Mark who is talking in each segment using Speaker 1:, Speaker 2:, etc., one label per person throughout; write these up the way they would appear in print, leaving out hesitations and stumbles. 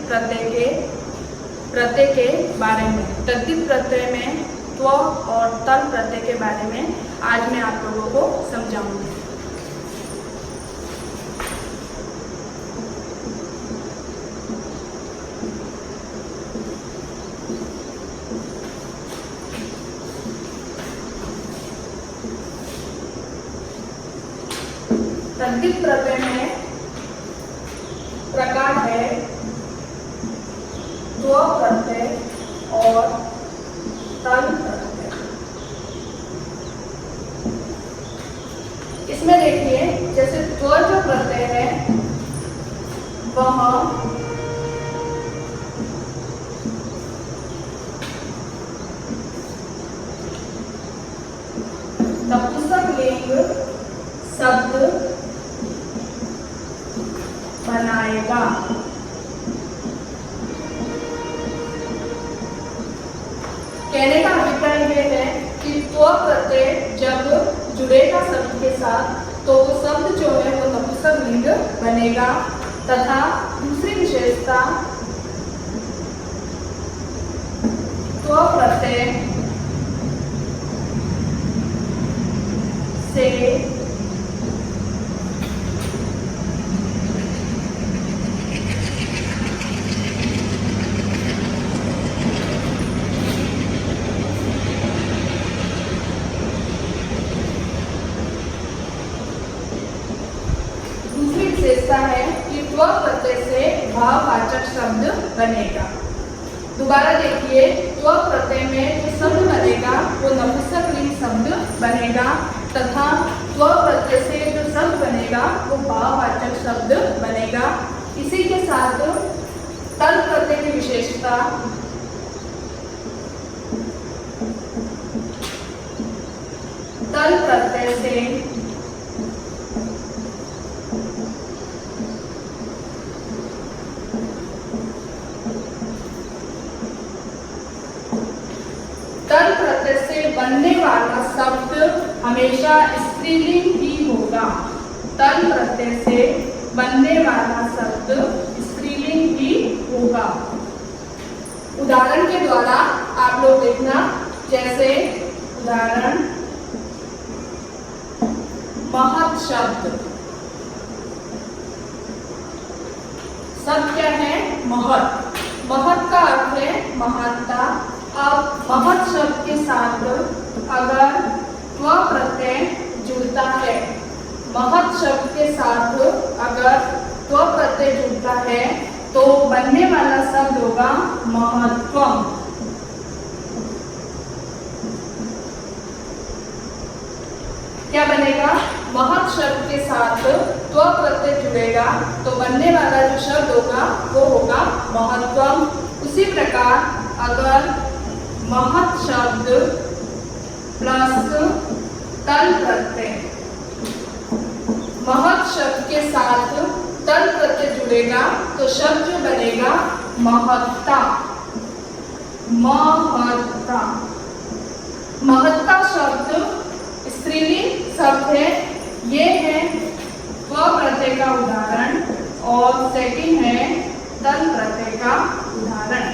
Speaker 1: प्रत्यय के बारे में, तद्धित प्रत्यय में त्व और तल प्रत्यय के बारे में आज मैं आप लोगों को समझाऊंगी। तद्धित प्रत्यय में प्रकार है त्व प्रत्यय और तल प्रत्यय। इसमें देखिए, जैसे त्व जो प्रत्यय है वह नपुंसकलिंग शब्द बनाएगा। कहने का अभिप्राय यह है कि त्व प्रत्यय जब जुड़ेगा शब्द के साथ तो वो शब्द जो है वो नपुंसकलिंग बनेगा। तथा दूसरी विशेषता, त्व प्रत्यय से है कि त्व प्रत्यय से भाववाचक शब्द बनेगा। दोबारा देखिए, त्व प्रत्यय में जो शब्द बनेगा वो नपुंसकलिंग शब्द बनेगा तथा त्व प्रत्यय से जो शब्द बनेगा वो भाववाचक शब्द बनेगा। इसी के साथ तल प्रत्यय की विशेषता, तल प्रत्यय से तल प्रत्यय से बनने वाला शब्द हमेशा स्त्रीलिंग ही होगा। तल प्रत्यय से बनने वाला शब्द स्त्रीलिंग ही होगा। उदाहरण के द्वारा आप लोग देखना, जैसे उदाहरण महत् शब्द। शब्द क्या है? महत्। महत् का अर्थ है महानता। अब महत् शब्द के साथ अगर त्व प्रत्यय जुड़ता है, महत् शब्द के साथ अगर त्व प्रत्यय जुड़ता है तो बनने वाला शब्द होगा महत्त्वम। क्या बनेगा? महत् शब्द के साथ त्व प्रत्यय जुड़ेगा तो बनने वाला जो शब्द होगा वो होगा महत्त्वम। उसी प्रकार अगर महत् शब्द प्लस तल प्रत्यय, महत् शब्द के साथ तल प्रत्यय जुड़ेगा तो शब्द जो बनेगा महत्ता। महत्ता, महत्ता शब्द स्त्रीलिंग शब्द है। ये है त्व प्रत्यय का उदाहरण और सेकंड है तल प्रत्यय का उदाहरण।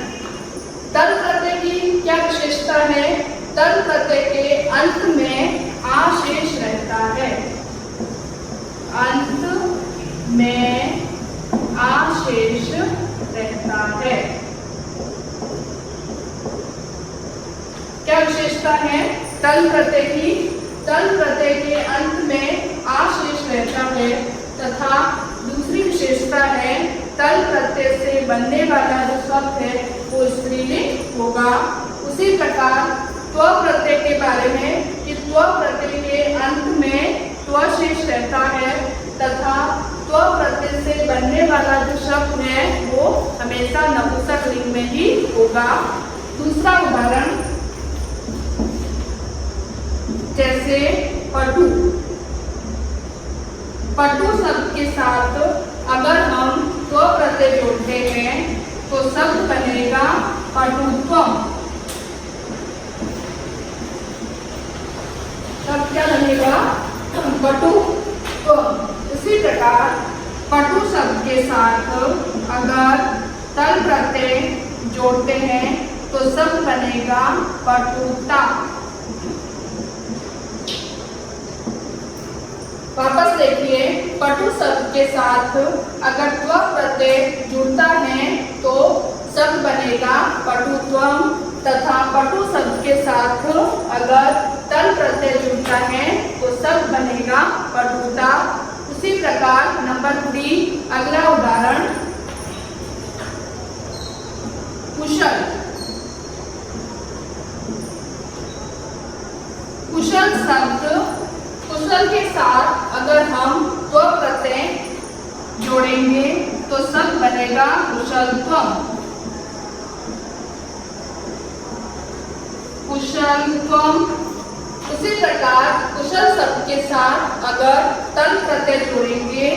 Speaker 1: तल प्रत्यय की क्या विशेषता है? तल प्रत्यय के अंत में आशेष रहता है। अंत में आशेष रहता है। क्या विशेषता है तल प्रत्यय की? तल प्रत्यय के अंत में आशेष रहता है तथा दूसरी विशेषता है तल प्रत्यय से बनने वाला जो शब्द है वो स्त्रीलिंग होगा। उसी प्रकार त्व प्रत्यय के बारे में कि त्व प्रत्यय के अंत में त्व शेष रहता है तथा त्व प्रत्यय से बनने वाला जो शब्द है वो हमेशा नपुंसकलिंग में ही होगा। दूसरा उदाहरण, जैसे पटु। पटु शब्द के साथ अगर हम त्व प्रत्यय जोड़ते हैं तो शब्द बनेगा पटुत्वम। शब्द क्या बनेगा? पटुत्वम। इसी प्रकार पटु शब्द के साथ अगर तल प्रत्यय जोड़ते हैं तो शब्द बनेगा पटुता। वापस देखिए, पटु शब्द के साथ अगर त्व प्रत्यय जुड़ता है तो शब्द बनेगा पटुत्वम, तथा पटु शब्द के साथ अगर तल प्रत्यय जुड़ता है तो शब्द बनेगा पटुता। उसी प्रकार नंबर 3 अगला उदाहरण, कुशल। कुशल शब्द, कुशल के साथ अगर हम त्व प्रत्यय जोड़ेंगे तो शब्द बनेगा कुशलत्वम। कुशलत्वम। उसी प्रकार कुशल शब्द के साथ अगर तल प्रत्यय जोड़ेंगे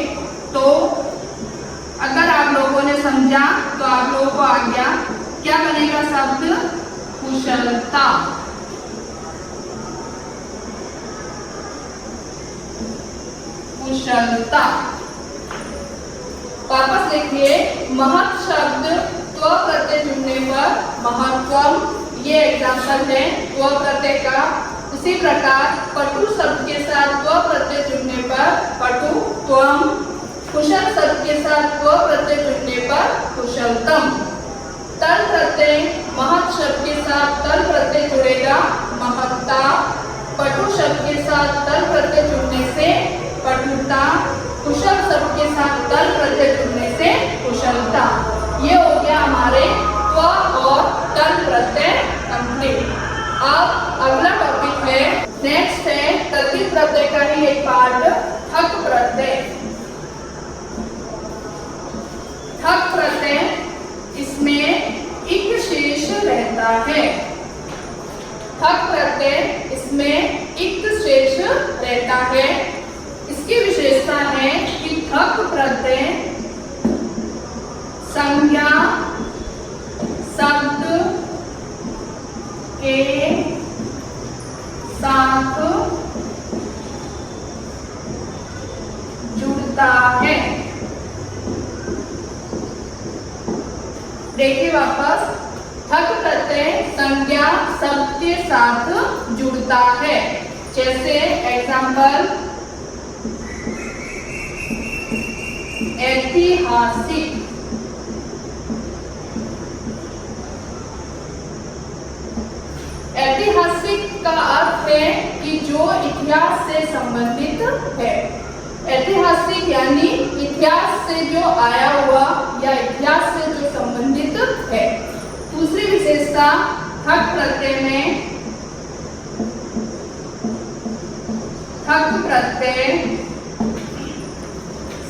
Speaker 1: तो अगर आप लोगों ने समझा तो आप लोगों को आ गया, क्या बनेगा शब्द? कुशलता। कुशलता। वापस देखिए, महत् शब्द त्व प्रत्यय जुड़ने पर महत्वम, ये एग्जाम्पल है त्व प्रत्यय का। उसी प्रकार पटु शब्द के साथ त्व प्रत्यय जुड़ने पर पटुत्वम, कुशल शब्द के साथ त्व प्रत्यय जुड़ने पर कुशलतम। तल प्रत्यय महत् शब्द के साथ तल प्रत्यय जुड़ेगा महत्ता, पटु शब्द के साथ तल प्रत्यय जुड़ने से पटुता, कुशल शब्द के साथ तल प्रत्यय जुड़ने से कुशलता। ये हो गया हमारे त्व और तल प्रत्यय कंप्लीट। अब अगला टॉपिक है, नेक्स्ट है तृतीय प्रत्यय का ही एक पार्ट, ठक प्रत्यय। ठक प्रत्यय, इसमें इक शेष रहता है। ठक प्रत्यय, इसमें इक शेष रहता है। इसकी विशेषता है कि ठक प्रत्यय संज्ञा शब्द के साथ जुड़ता है। देखिए वापस, ठक प्रत्यय संज्ञा शब्द के साथ जुड़ता है। जैसे एग्जाम्पल, ऐतिहासिक। ऐतिहासिक का अर्थ है कि जो इतिहास से संबंधित है। ऐतिहासिक यानी इतिहास से जो आया हुआ या इतिहास से जो संबंधित है। दूसरी विशेषता ठक प्रत्यय में, ठक प्रत्यय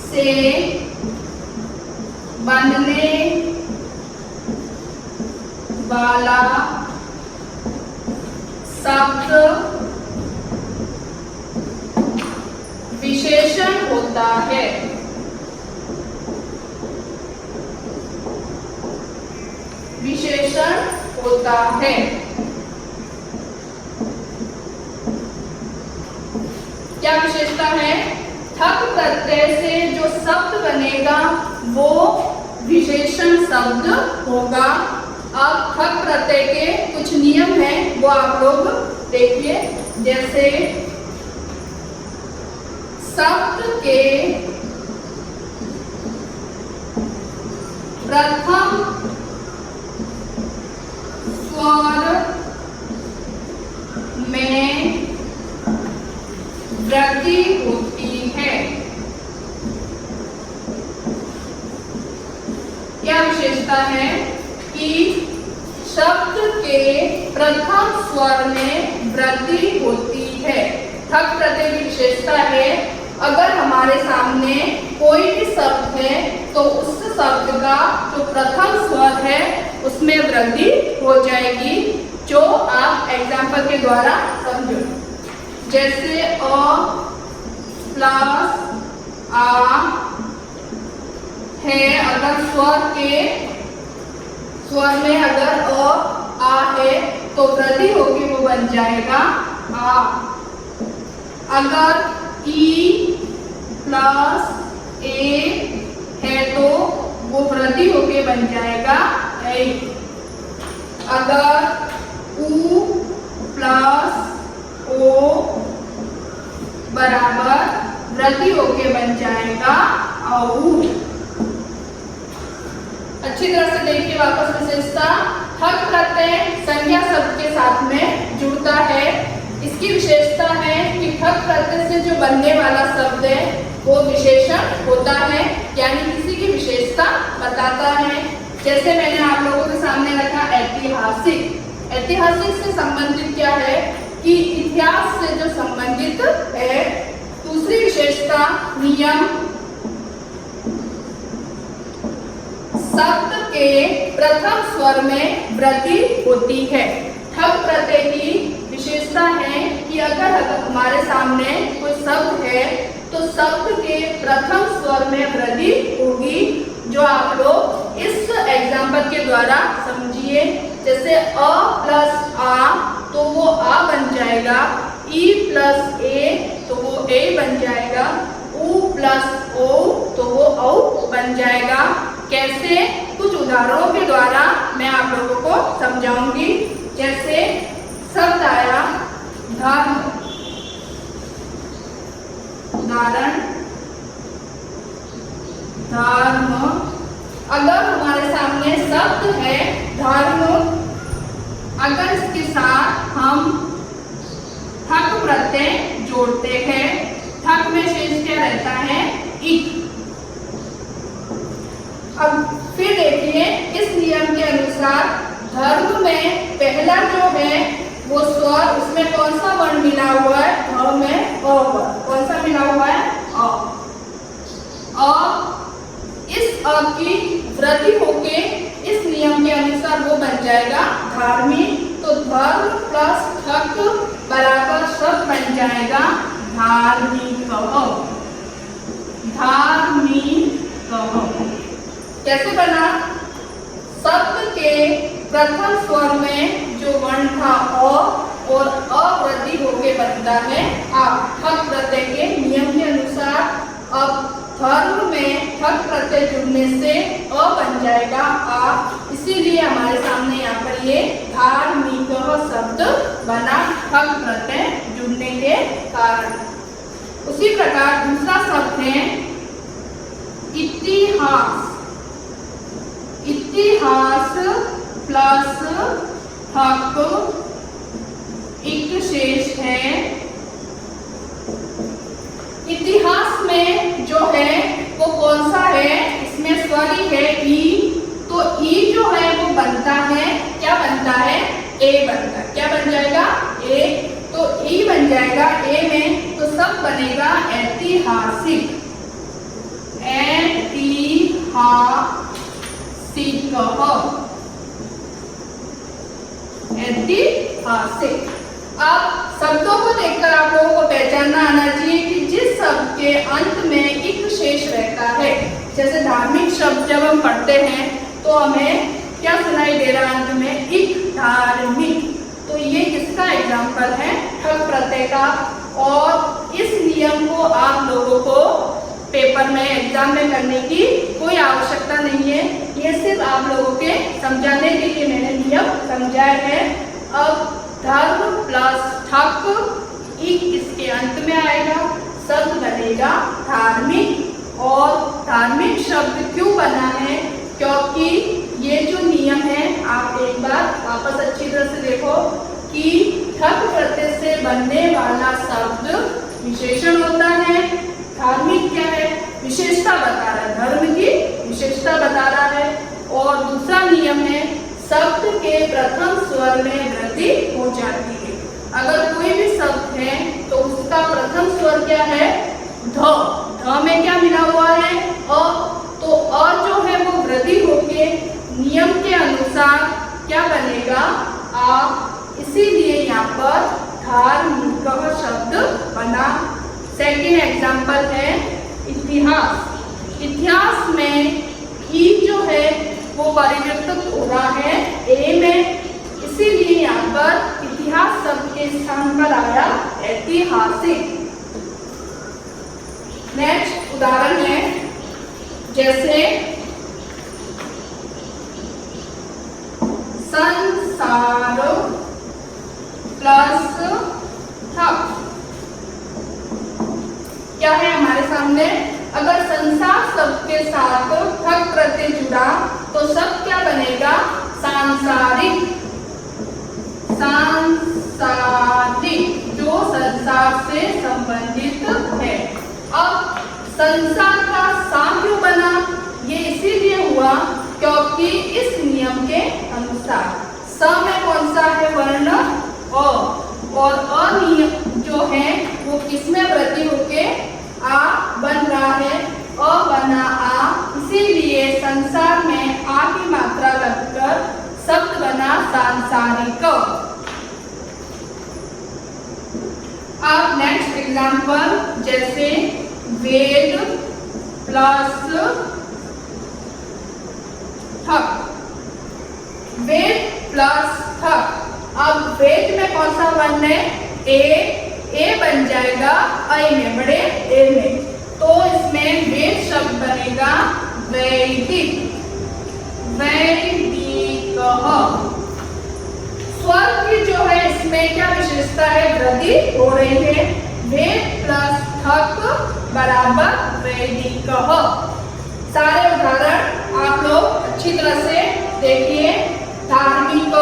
Speaker 1: से बनने वाला शब्द विशेषण होता है। विशेषण होता है। क्या विशेषता है? ठक प्रत्यय से जो शब्द बनेगा वो विशेषण शब्द होगा। अब ठक प्रत्यय के कुछ नियम हैं, वो आप लोग देखिए। जैसे शब्द के प्रथम स्वर में वृद्धि होती है। क्या विशेषता है कि शब्द के प्रथम स्वर में वृद्धि होती है। ठक प्रत्यय की विशेषता है, अगर हमारे सामने कोई भी शब्द है तो उस शब्द का जो प्रथम स्वर है उसमें वृद्धि हो जाएगी, जो आप एग्जाम्पल के द्वारा समझो। जैसे अ प्लस आ है, अगर स्वर में अगर अ आ है तो वृद्धि होगी, वो बन जाएगा आ। अगर ई प्लस ए है तो वो वृद्धि होके बन जाएगा ऐ। अगर उ प्लस ओ बराबर वृद्धि होके बन जाएगा औ। अच्छी तरह से देखिए वापस विशेषता, ठक प्रत्यय संज्ञा शब्द के साथ में जुड़ता है। इसकी विशेषता है कि ठक प्रत्यय से जो बनने वाला शब्द है वो विशेषण होता है, यानी किसी की विशेषता बताता है। जैसे मैंने आप लोगों के सामने रखा ऐतिहासिक। ऐतिहासिक से संबंधित क्या है कि इतिहास से जो संबंधित है। दूसरी विशेषता नियम, शब्द के प्रथम स्वर में वृद्धि होती है। ठक प्रत्यय की विशेषता है कि अगर हमारे सामने कोई शब्द है तो शब्द के प्रथम स्वर में वृद्धि होगी, जो आप लोग इस एग्जाम्पल के द्वारा समझिए। जैसे अ प्लस आ तो वो आ बन जाएगा, ई प्लस ए तो वो ए बन जाएगा, उ प्लस ओ तो वो औ बन जाएगा। कैसे? कुछ उदाहरणों के द्वारा मैं आप लोगों को समझाऊंगी। जैसे शब्द आया धर्म, उदाहरण धर्म। अगर हमारे सामने शब्द है धर्म, अगर इसके साथ हम ठक प्रत्यय जोड़ते हैं, ठक में शेष क्या रहता है? इक। अब फिर देखिए इस नियम के अनुसार धर्म में पहला जो है वो स्वर, उसमें कौन सा वर्ण मिला हुआ है? ध में अ वर्ण। कौन सा मिला हुआ है? अ। इस अ की वृद्धि होके इस नियम के अनुसार वो बन जाएगा धार्मिक। तो धर्म प्लस ठक बराबर शब्द बन जाएगा धार्मिक। धार्मिक कैसे बना? शब्द के प्रथम स्वर में जो वर्ण था अ और अवृद्धि होके बनता है आ। ठक प्रत्यय के नियम के अनुसार अब धर्म में ठक प्रत्यय जुड़ने से अ बन जाएगा आ, इसीलिए हमारे सामने यहाँ पर ये धार्मिक शब्द बना ठक प्रत्यय जुड़ने के कारण। उसी प्रकार दूसरा शब्द है इतिहास। इतिहास प्लस ठक इक शेष है। इतिहास में जो है वो कौन सा है? इसमें स्वर ही है ई, तो ई जो है वो बनता है, क्या बनता है? ए बनता है। क्या बन जाएगा? ए। तो ई बन जाएगा ए में, तो सब बनेगा ऐतिहासिक। ऐतिहासिक। ऐतिहासिक। अब शब्दों को देखकर आप लोगों को पहचानना आना चाहिए कि जिस शब्द के अंत में इक शेष रहता है, जैसे धार्मिक शब्द जब हम पढ़ते हैं तो हमें क्या सुनाई दे रहा है? अंत में इक, धार्मिक। तो ये किसका एग्जाम्पल है? ठक प्रत्यय का। और इस नियम को आप लोगों को पेपर में, एग्जाम में करने की कोई आवश्यकता नहीं है। ये सिर्फ आप लोगों के समझाने के लिए मैंने नियम समझाया है। अब धर्म प्लस ठक इक इसके अंत में आएगा, शब्द बनेगा धार्मिक। और धार्मिक शब्द क्यों बना है? क्योंकि ये जो नियम है, आप एक बार वापस अच्छी तरह से देखो कि ठक प्रत्यय से बनने वाला शब्द विशेषण होता है। धार्मिक क्या है? विशेषता बता रहा है, धर्म की विशेषता बता रहा है। और दूसरा नियम है शब्द के प्रथम स्वर में वृद्धि हो जाती है। अगर कोई भी शब्द है तो उसका प्रथम स्वर क्या है? ध। ध में क्या मिला हुआ है? अ। तो अ जो है वो वृद्धि होके नियम के अनुसार क्या बनेगा? आ। इसीलिए यहाँ पर धार्मिक शब्द बना। सेकेंड एग्जाम्पल है इतिहास। इतिहास में ई जो है वो परिवर्तित हो रहा है ए में, इसीलिए यहाँ पर इतिहास शब्द के स्थान पर आया ऐतिहासिक। नेक्स्ट उदाहरण है जैसे संसार का सा क्यों बना? ये इसीलिए हुआ क्योंकि इस नियम के अनुसार स में कौन सा है वर्ण? अ, और अ नियम जो है वो किसमें वृद्धि होके आ बन रहा है? अ बना आ, इसीलिए संसार में आ की मात्रा लगकर शब्द बना सांसारिक। अब नेक्स्ट एग्जाम्पल, जैसे वेद प्लस थक, वेद प्लस थक। अब वेद में कौन सा वर्ण है? ए बन जाएगा ऐ में, बड़े ए में, तो इसमें वेद शब्द बनेगा वैदिक, वैदिक। स्वर की जो है इसमें क्या विशेषता है? वृद्धि हो रही है। वेद प्लस थक बराबर वैदिक। सारे उदाहरण आप लोग अच्छी तरह से देखिए। धार्मिक,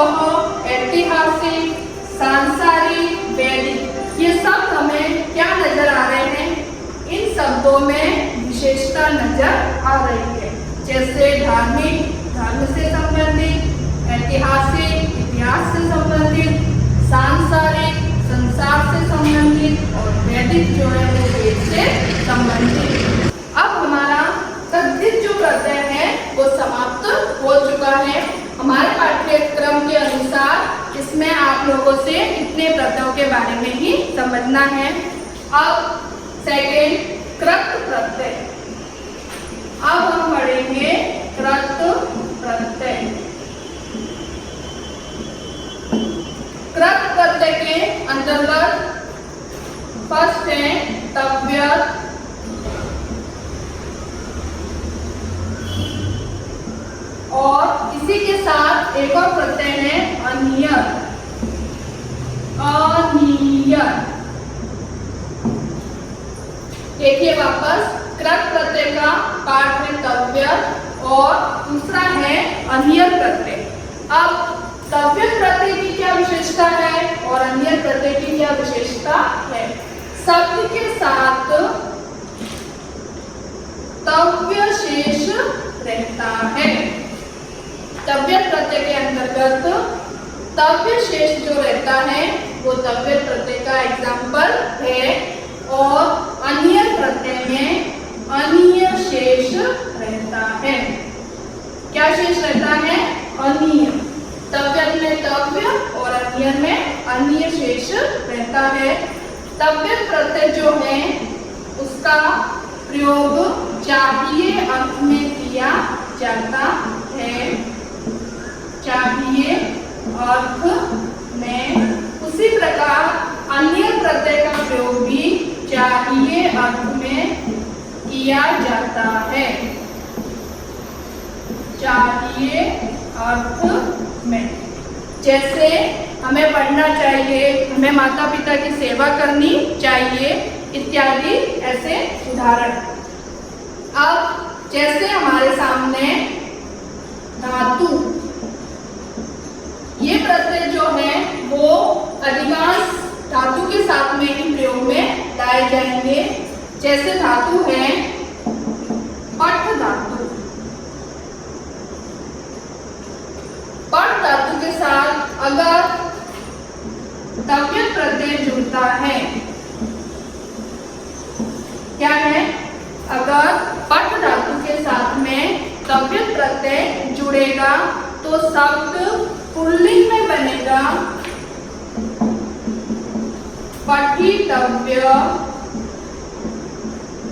Speaker 1: ऐतिहासिक, सांसारिक, वैदिक, ये सब हमें क्या नजर आ रहे हैं? इन शब्दों में विशेषता नजर आ रही है। जैसे धार्मिक, धर्म से संबंधित, ऐतिहासिक, इतिहास से संबंधित, सांसारिक, संसार से संबंधित, और वैदिक जो है वो वेद से संबंधित। अब हमारा तद्धित जो प्रत्यय है वो समाप्त हो चुका है। हमारे पाठ्यक्रम के अनुसार इसमें आप लोगों से इतने प्रत्ययों के बारे में ही समझना है। अब सेकेंड, कृत प्रत्यय। अब हम पढ़ेंगे कृत प्रत्यय। कृत प्रत्यय के अंतर्गत फर्स्ट है तव्यत्, और इसी के साथ एक और प्रत्यय है अनियत, अनियत। देखिए वापस, कृत प्रत्यय का पाठ है तव्यत् और दूसरा है अनियत प्रत्यय। अब तव्यत् प्रत्यय की क्या विशेषता है और अनियत प्रत्यय की क्या विशेषता है? शब्द के साथ तव्य शेष रहता है। तव्यत् प्रत्यय के अंतर्गत तव्य शेष जो रहता है वो तव्यत् प्रत्यय का एग्जाम्पल है, और अनियत प्रत्यय में अनीय शेष रहता है। क्या शेष रहता है? अनीय। तव्यत् में तव्य और अनियत में अनीय शेष रहता है। तव्यत् प्रत्यय जो है उसका प्रयोग चाहिए अर्थ में किया जाता है, चाहिए अर्थ में। उसी प्रकार अन्य प्रत्यय का प्रयोग भी चाहिए अर्थ में किया जाता है, चाहिए अर्थ में। जैसे हमें पढ़ना चाहिए, हमें माता पिता की सेवा करनी चाहिए, इत्यादि ऐसे उदाहरण। अब जैसे हमारे सामने धातु, ये प्रत्यय जो है वो अधिकांश धातु के साथ में ही प्रयोग में लाए जाएंगे। जैसे धातु है पठ धातु, पठ धातु के साथ अगर तव्यत् प्रत्यय जुड़ता है, क्या है? अगर पठ धातु के साथ में तव्यत् प्रत्यय जुड़ेगा तो शब्द पुल्लिंग में बनेगा पठितव्य,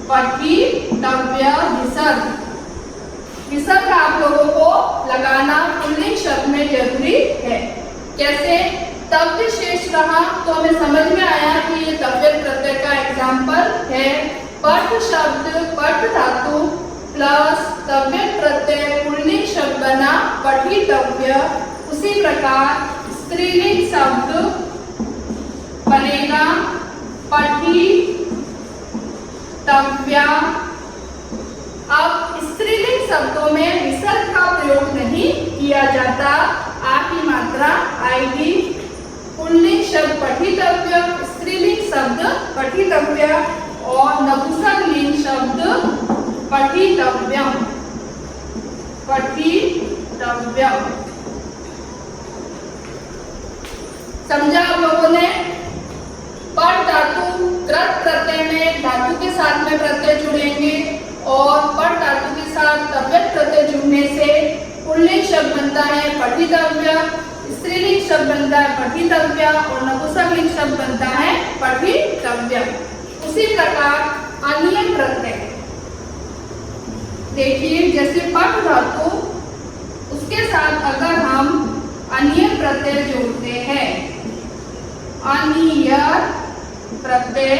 Speaker 1: पठितव्य विसर्ग। विसर्ग आप लोगों को लगाना पुल्लिंग शब्द में जरूरी है। कैसे? तव्य शेष रहा तो हमें समझ में आया कि ये तव्यत् प्रत्यय का एग्जाम्पल है। पठ शब्द पठ धातु प्लस तव्यत् प्रत्यय पुल्लिंग शब्द बना पठितव्य। उसी प्रकार स्त्रीलिंग शब्द बनेगा पठितव्या। अब स्त्रीलिंग शब्दों में विसर्ग का प्रयोग नहीं किया जाता, आ की मात्रा आएगी। पुल्लिंग शब्द पठितव्य, स्त्रीलिंग शब्द पठितव्य, और नपुंसकलिंग शब्द पठितव्यम। पठितव्यम समझा आप लोगों ने। पट धातु कृत प्रत्यय में धातु के साथ में प्रत्यय जुड़ेंगे और पट धातु के साथ तव्यत प्रत्यय जुड़ने से पुल्लिंग शब्द बनता है पठितव्य, स्त्रीलिंग शब्द बनता है पठितव्य और नपुंसकलिंग शब्द बनता है पठितव्य। उसी प्रकार अन्य प्रत्यय देखिए, जैसे पट धातु उसके साथ अगर हम अन्य प्रत्यय जोड़ते हैं, अन्य प्रत्यय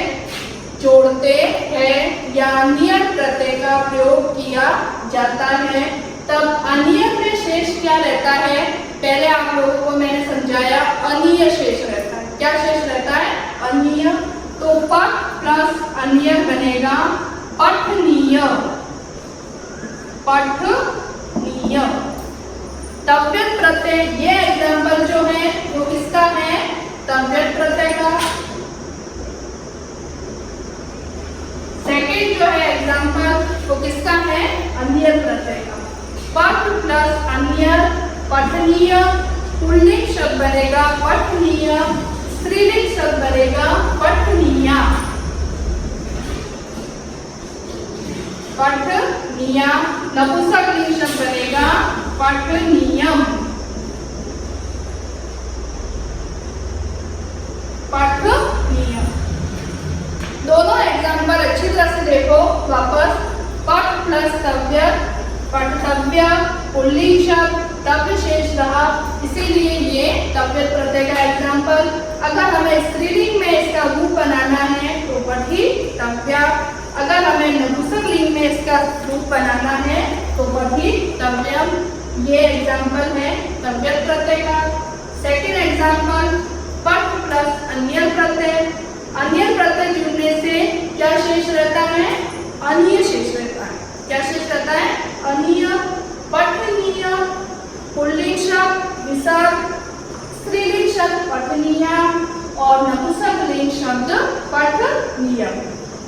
Speaker 1: जोड़ते हैं या अन्य प्रत्यय का प्रयोग किया जाता है, तब अन्य में शेष क्या रहता है? पहले आप लोगों को मैंने समझाया, अन्य शेष रहता है। क्या शेष रहता है? अन्य। तो पट प्लस अन्य बनेगा पठनीय। पठनीय। तव्यत प्रत्यय, ये एग्जाम्पल जो है वो किसका है? तव्यत प्रत्यय का। सेकंड जो है एग्जाम्पल वो किसका है? अन्य प्रत्यय का। पट प्लस अन्य पठनीय, पुल्लिंग शब्द बनेगा पठनीय, स्त्रीलिंग शब्द बनेगा पठनीया। पठनीया। नपुंसकलिंग शब्द बनेगा पठनीयम। पठनीयम। दोनों एग्जाम्पल अच्छी तरह से देखो वापस। पट प्लस तव्यत, पठतव्य, पुल्लिंग शब्द, तव्य शेष रहा, इसीलिए ये तव्यत प्रत्यय का एग्जाम्पल। अगर हमें स्त्रीलिंग में इसका रूप बनाना है तो पठितव्य, अगर हमें नपुंसकलिंग में इसका रूप बनाना है तो पठितव्यम। ये एग्जाम्पल है तव्यत प्रत्यय का। सेकंड एग्जाम्पल, पट प्लस अन्य प्रत्यय। अन्य प्रत्यय जुड़ने से क्या शेष रहता है? अन्य शेष रहता है। क्या शेष रहता है? अन्य। पठनीय, पुल्लिंग शब्द विसर्ग, स्त्रीलिंग शब्द पठनीया और नपुंसकलिंग शब्द पठनीय।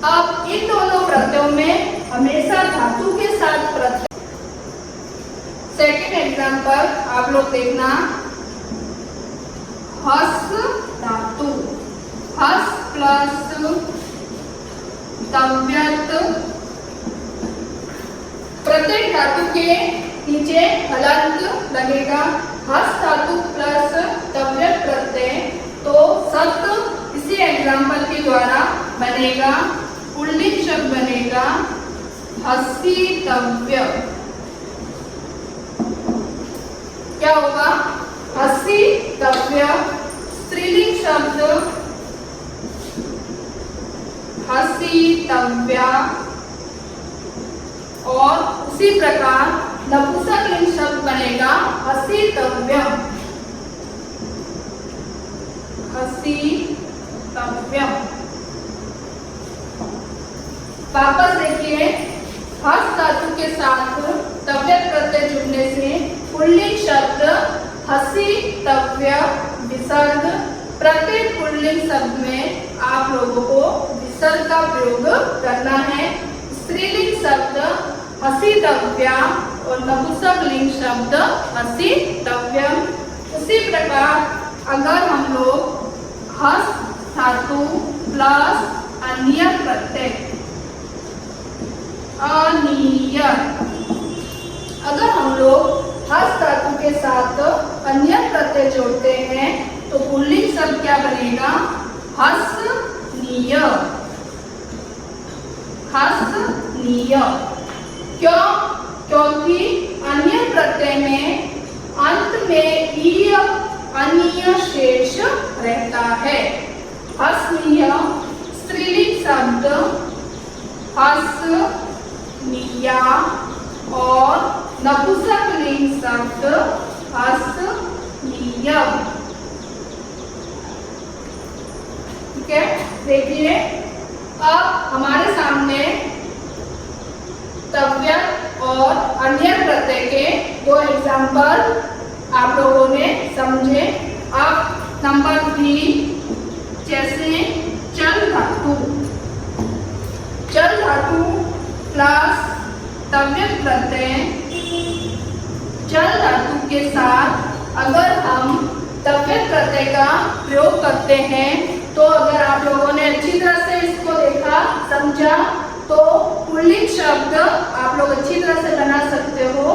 Speaker 1: अब इन दोनों प्रत्ययों में हमेशा धातु के साथ प्रत्यय। सेकंड एग्जाम्पल आप लोग देखना, हस धातु, हस प्लस तव्यत, प्रत्येक धातु के नीचे हलंत लगेगा। हस धातु प्लस तव्यत प्रत्यय, तो शब्द इसी एग्जाम्पल के द्वारा बनेगा, पुल्लिंग शब्द बनेगा हसीतव्य। क्या होगा? हसीतव्य। स्त्रीलिंग शब्द हसीतव्या और उसी प्रकार नपुंसकलिंग शब्द बनेगा हसीतव्यम। हसीतव्यम। वापस देखिए, हस धातु के साथ तव्यत प्रत्यय जुड़ने से पुल्लिंग शब्द हसीतव्य विसर्ग। प्रत्येक पुल्लिंग शब्द में आप लोगों को विसर्ग का प्रयोग करना है। स्त्रीलिंग शब्द हसीतव्या और नपुंसकलिंग शब्द हसीतव्यम। उसी प्रकार अगर हम लोग हस धातु प्लस अन्य प्रत्यय, अनीय, अगर हम लोग हस धातु के साथ अन्य प्रत्यय जोड़ते हैं तो पुल्लिंग शब्द क्या बनेगा? हसनीय। हसनीय। क्यों? क्योंकि अन्य प्रत्यय में अंत में ईय अनीय शेष रहता है। हसनीय। स्त्रीलिंग शब्द हसनीया और नपुंसकलिंग शब्द हसनीयम। ठीक है, देखिए अब हमारे सामने तव्यत और अन्य प्रत्यय के दो एग्जाम्पल आप लोगों ने समझे। अब नंबर 3, जैसे चल धातु। धातु प्लस तव्यक प्रत्यय, चल धातु के साथ अगर हम तव्यक प्रत्यय का प्रयोग करते हैं तो अगर आप लोगों ने अच्छी तरह से इसको देखा समझा तो पुल्लिंग शब्द आप लोग अच्छी तरह से बना सकते हो।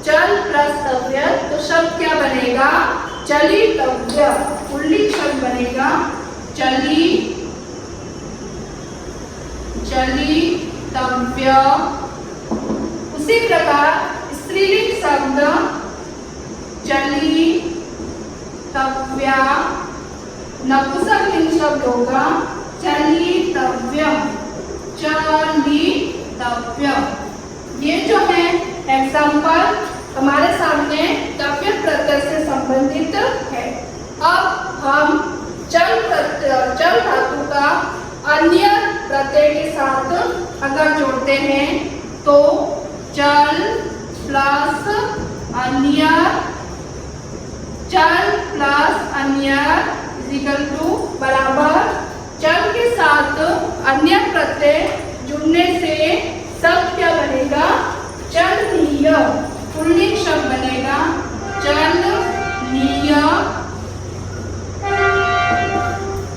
Speaker 1: चल प्लस तव्यक तो शब्द क्या बनेगा? चलितव्य। पुल्लिंग शब्द बनेगा चलितव्य। उसी प्रकार स्त्रीलिंग शब्द चलितव्या, नपुंसकलिंग शब्द होगा चलितव्यम, चलितव्य। ये जो है एग्जाम्पल हमारे सामने तव्यक प्रत्यय से संबंधित है। अब हम चल धातु का अन्य प्रत्यय के साथ अगर जोड़ते हैं तो चल प्लस अन्य, चल प्लस अन्य इक्वल टू बराबर चल के साथ अन्य प्रत्यय जुड़ने से शब्द क्या बनेगा? चलनीय। पुल्लिंग शब्द बनेगा चलनीय,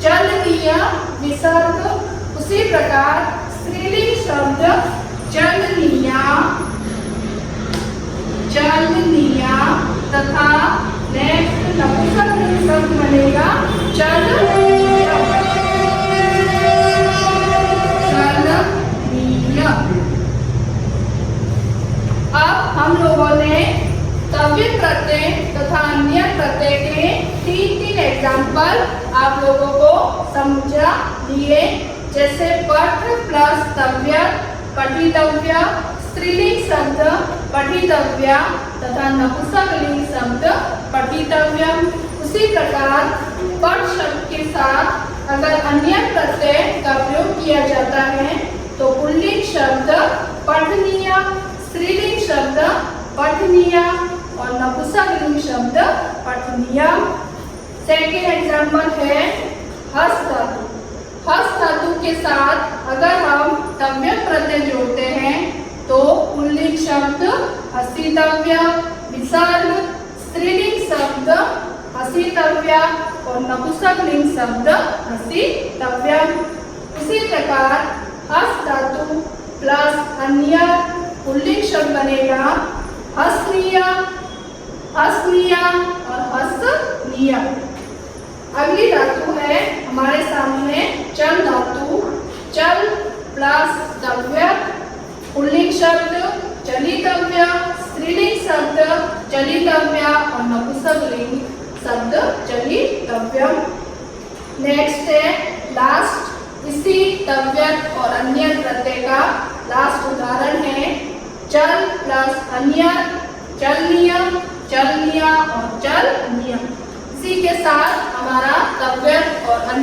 Speaker 1: चलनीय विसर्ग। उसी प्रकार स्त्रीलिंग शब्द चलनीया, चलनीया तथा नेक्स्ट नपुंसकलिंग शब्द बनेगा चलनीय, चलनीय। अब हम लोगों ने तव्यक प्रत्यय तथा अन्य प्रत्यय के तीन एग्जाम्पल आप लोगों को समझा दिए, जैसे पठ प्लस तव्यक पठितव्य, स्त्रीलिंग शब्द पठितव्या तथा नपुंसकलिंग शब्द पठितव्यम। उसी प्रकार पठ शब्द के साथ अगर अन्य प्रत्यय का प्रयोग किया जाता है तो पुल्लिंग शब्द पठनीय, स्त्रीलिंग शब्द पठनीय और नपुंसकलिंग शब्द पठनीय। सेकेंड एग्जाम्पल है हस्त धातु। हस्त धातु के साथ अगर हम तव्यक प्रत्यय जोड़ते हैं तो पुल्लिंग शब्द हसितव्य, विसर्ग, स्त्रीलिंग शब्द हसितव्या और नपुंसकलिंग शब्द हसितव्यम। उसी प्रकार हस्त धातु प्लस अन्य पुल्लिंग शब्द बनेगा हसनीय, हसनीय और हसनीय। अगली धातु है हमारे सामने चल धातु। चल प्लस तव्यक, पुल्लिंग शब्द चलितव्य, स्त्रीलिंग शब्द चलितव्या और नपुंसकलिंग शब्द चलितव्यम। नेक्स्ट है लास्ट इसी तव्यक और अन्य प्रत्यय का लास्ट उदाहरण है चल प्लस अन्य, चलनीय, चलनीय और चलनीय। इसी के साथ हमारा तव्यक और अन्य